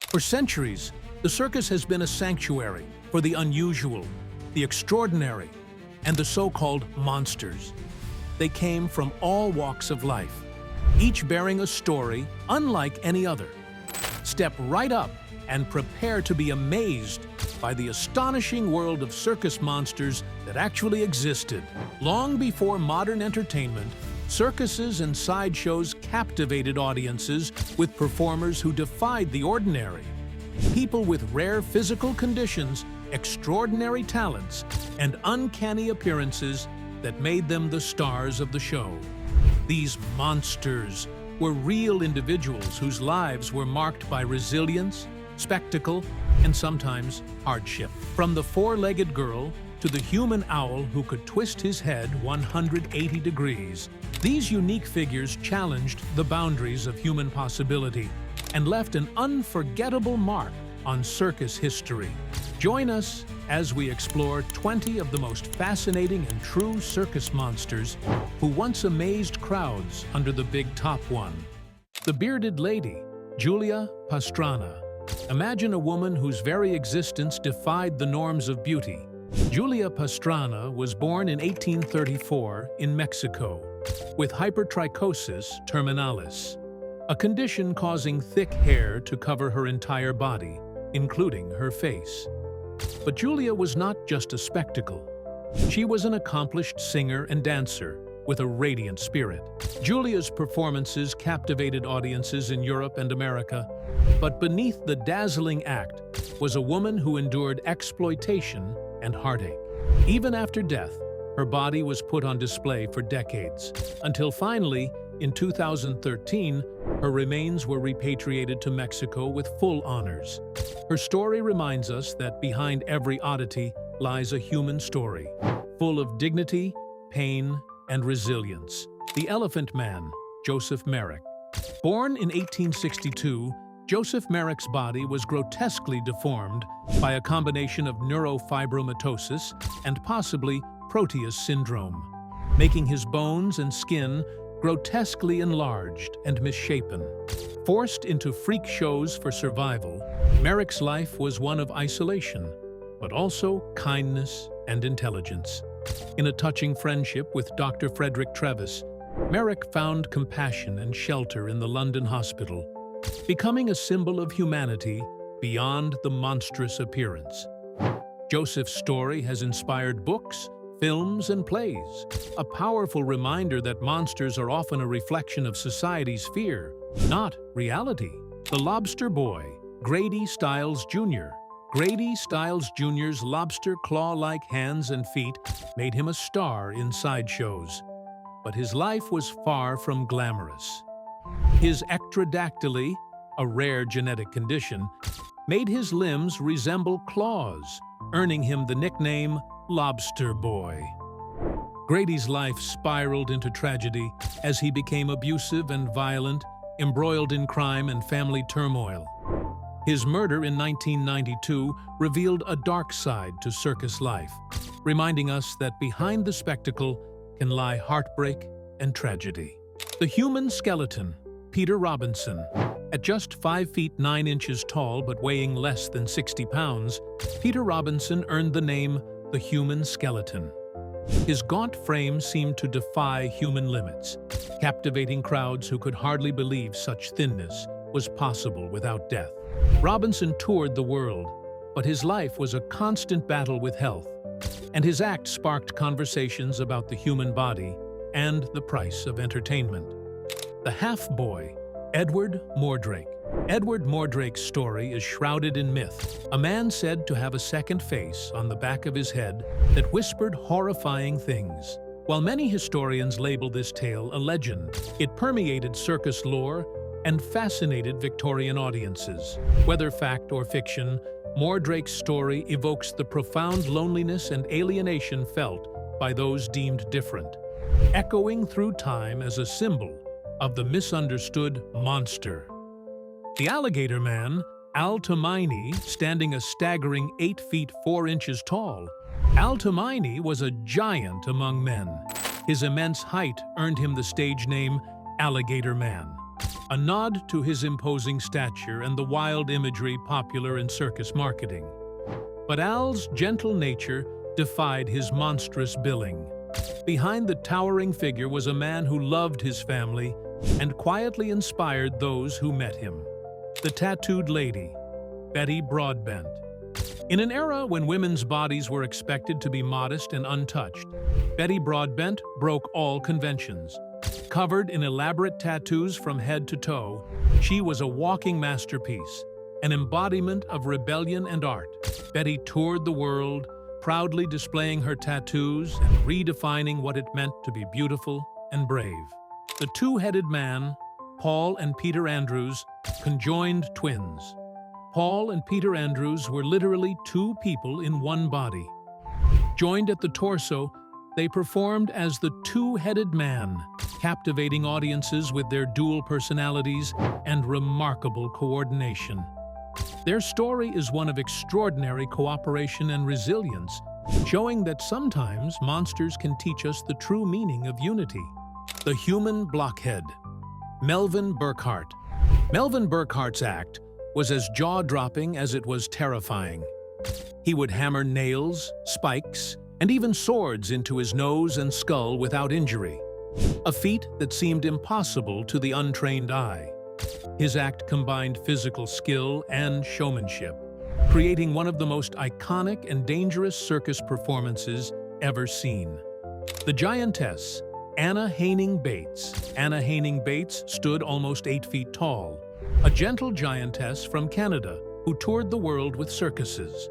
For centuries, the circus has been a sanctuary for the unusual, the extraordinary, and the so-called monsters. They came from all walks of life, each bearing a story unlike any other. Step right up and prepare to be amazed by the astonishing world of circus monsters that actually existed. Long before modern entertainment, circuses and sideshows captivated audiences with performers who defied the ordinary. People with rare physical conditions, extraordinary talents, and uncanny appearances that made them the stars of the show. These monsters were real individuals whose lives were marked by resilience, spectacle, and sometimes hardship. From the four-legged girl to the human owl who could twist his head 180 degrees, these unique figures challenged the boundaries of human possibility and left an unforgettable mark on circus history. Join us as we explore 20 of the most fascinating and true circus monsters who once amazed crowds under the big top one. The bearded lady, Giulia Pastrana. Imagine a woman whose very existence defied the norms of beauty. Giulia Pastrana was born in 1834 in Mexico with hypertrichosis terminalis, a condition causing thick hair to cover her entire body, including her face. But Giulia was not just a spectacle. She was an accomplished singer and dancer with a radiant spirit. Giulia's performances captivated audiences in Europe and America, but beneath the dazzling act was a woman who endured exploitation and heartache. Even after death, her body was put on display for decades, until finally, in 2013, her remains were repatriated to Mexico with full honors. Her story reminds us that behind every oddity lies a human story, full of dignity, pain, and resilience. The Elephant Man, Joseph Merrick. Born in 1862, Joseph Merrick's body was grotesquely deformed by a combination of neurofibromatosis and possibly Proteus syndrome, making his bones and skin grotesquely enlarged and misshapen. Forced into freak shows for survival, Merrick's life was one of isolation, but also kindness and intelligence. In a touching friendship with Dr. Frederick Trevis, Merrick found compassion and shelter in the London hospital, becoming a symbol of humanity beyond the monstrous appearance. Joseph's story has inspired books, films, and plays, a powerful reminder that monsters are often a reflection of society's fear, not reality. The Lobster Boy, Grady Stiles Jr. Grady Stiles Jr.'s lobster claw-like hands and feet made him a star in sideshows, but his life was far from glamorous. His ectrodactyly, a rare genetic condition, made his limbs resemble claws, earning him the nickname Lobster Boy. Grady's life spiraled into tragedy as he became abusive and violent, embroiled in crime and family turmoil. His murder in 1992 revealed a dark side to circus life, reminding us that behind the spectacle can lie heartbreak and tragedy. The human skeleton, Peter Robinson. At just 5 feet 9 inches tall but weighing less than 60 pounds, Peter Robinson earned the name the human skeleton. His gaunt frame seemed to defy human limits, captivating crowds who could hardly believe such thinness was possible without death. Robinson toured the world, but his life was a constant battle with health, and his act sparked conversations about the human body and the price of entertainment. The half-boy, Edward Mordrake. Edward Mordrake's story is shrouded in myth, a man said to have a second face on the back of his head that whispered horrifying things. While many historians label this tale a legend, it permeated circus lore and fascinated Victorian audiences. Whether fact or fiction, Mordrake's story evokes the profound loneliness and alienation felt by those deemed different, echoing through time as a symbol of the misunderstood monster. The Alligator Man, Al Tomaini, standing a staggering 8 feet 4 inches tall. Al Tomaini was a giant among men. His immense height earned him the stage name Alligator Man. a nod to his imposing stature and the wild imagery popular in circus marketing. But Al's gentle nature defied his monstrous billing. Behind the towering figure was a man who loved his family and quietly inspired those who met him. The tattooed lady, Betty Broadbent. In an era when women's bodies were expected to be modest and untouched, Betty Broadbent broke all conventions. Covered in elaborate tattoos from head to toe, she was a walking masterpiece, an embodiment of rebellion and art. Betty toured the world, proudly displaying her tattoos and redefining what it meant to be beautiful and brave. The two-headed man, Paul and Peter Andrews, conjoined twins. Paul and Peter Andrews were literally two people in one body. Joined at the torso, they performed as the two-headed man, captivating audiences with their dual personalities and remarkable coordination. Their story is one of extraordinary cooperation and resilience, showing that sometimes monsters can teach us the true meaning of unity. The human blockhead, Melvin Burkhart. Melvin Burkhart's act was as jaw-dropping as it was terrifying. He would hammer nails, spikes, and even swords into his nose and skull without injury, a feat that seemed impossible to the untrained eye. His act combined physical skill and showmanship, creating one of the most iconic and dangerous circus performances ever seen. The giantess, Anna Haining Bates. Anna Haining Bates stood almost 8 feet tall, a gentle giantess from Canada who toured the world with circuses.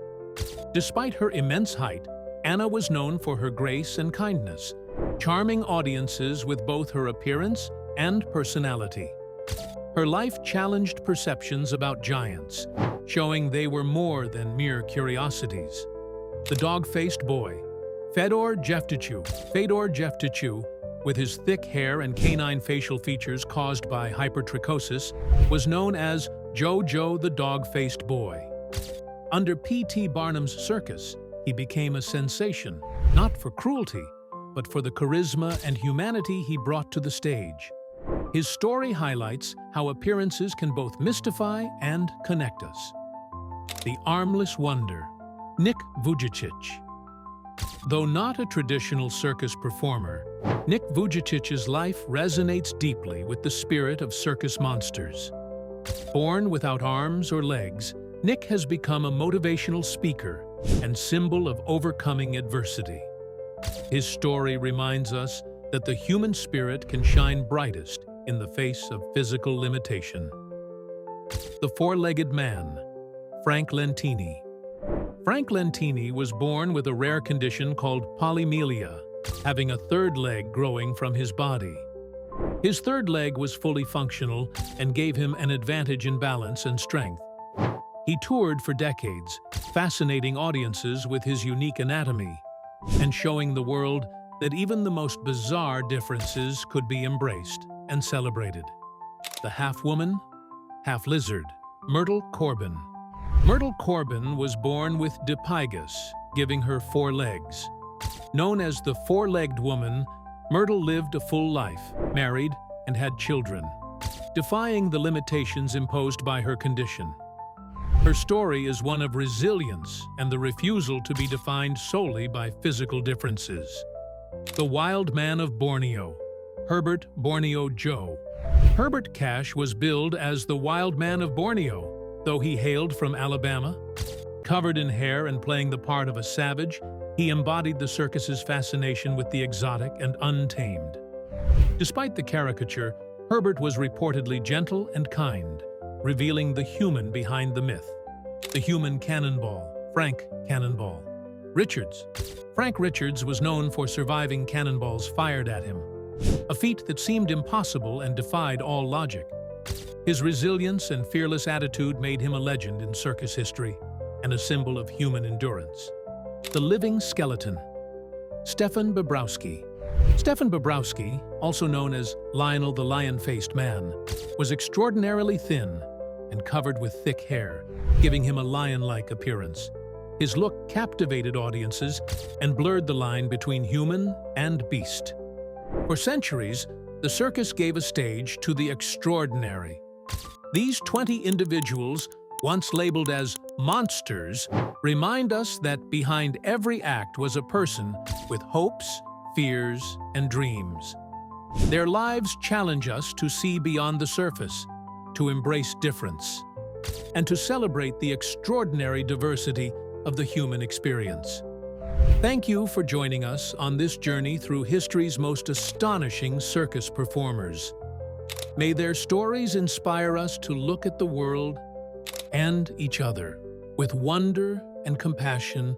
Despite her immense height, Anna was known for her grace and kindness, charming audiences with both her appearance and personality. Her life challenged perceptions about giants, showing they were more than mere curiosities. The dog-faced boy, Fedor Jevtichu, with his thick hair and canine facial features caused by hypertrichosis, was known as Jojo the dog-faced boy. Under P.T. Barnum's circus, he became a sensation, not for cruelty, but for the charisma and humanity he brought to the stage. His story highlights how appearances can both mystify and connect us. The armless wonder, Nick Vujicic. Though not a traditional circus performer, Nick Vujicic's life resonates deeply with the spirit of circus monsters. Born without arms or legs, Nick has become a motivational speaker and symbol of overcoming adversity. His story reminds us that the human spirit can shine brightest in the face of physical limitation. The four-legged man, Frank Lentini. Frank Lentini was born with a rare condition called polymelia, having a third leg growing from his body. His third leg was fully functional and gave him an advantage in balance and strength. He toured for decades, fascinating audiences with his unique anatomy and showing the world that even the most bizarre differences could be embraced and celebrated. The half-woman, half-lizard, Myrtle Corbin. Myrtle Corbin was born with dipygus, giving her 4 legs. Known as the four-legged woman, Myrtle lived a full life, married, and had children, defying the limitations imposed by her condition. Her story is one of resilience and the refusal to be defined solely by physical differences. The Wild Man of Borneo, Herbert Borneo Joe. Herbert Cash was billed as the Wild Man of Borneo, though he hailed from Alabama. Covered in hair and playing the part of a savage, he embodied the circus's fascination with the exotic and untamed. Despite the caricature, Herbert was reportedly gentle and kind, revealing the human behind the myth. The human cannonball, Frank Cannonball Richards. Frank Richards was known for surviving cannonballs fired at him, a feat that seemed impossible and defied all logic. His resilience and fearless attitude made him a legend in circus history and a symbol of human endurance. The living skeleton, Stefan Bobrowski. Stefan Bobrowski, also known as Lionel the Lion-Faced Man, was extraordinarily thin and covered with thick hair, giving him a lion-like appearance. His look captivated audiences and blurred the line between human and beast. For centuries, the circus gave a stage to the extraordinary. These 20 individuals, once labeled as monsters, remind us that behind every act was a person with hopes, fears, and dreams. Their lives challenge us to see beyond the surface, to embrace difference, and to celebrate the extraordinary diversity of the human experience. Thank you for joining us on this journey through history's most astonishing circus performers. May their stories inspire us to look at the world and each other with wonder and compassion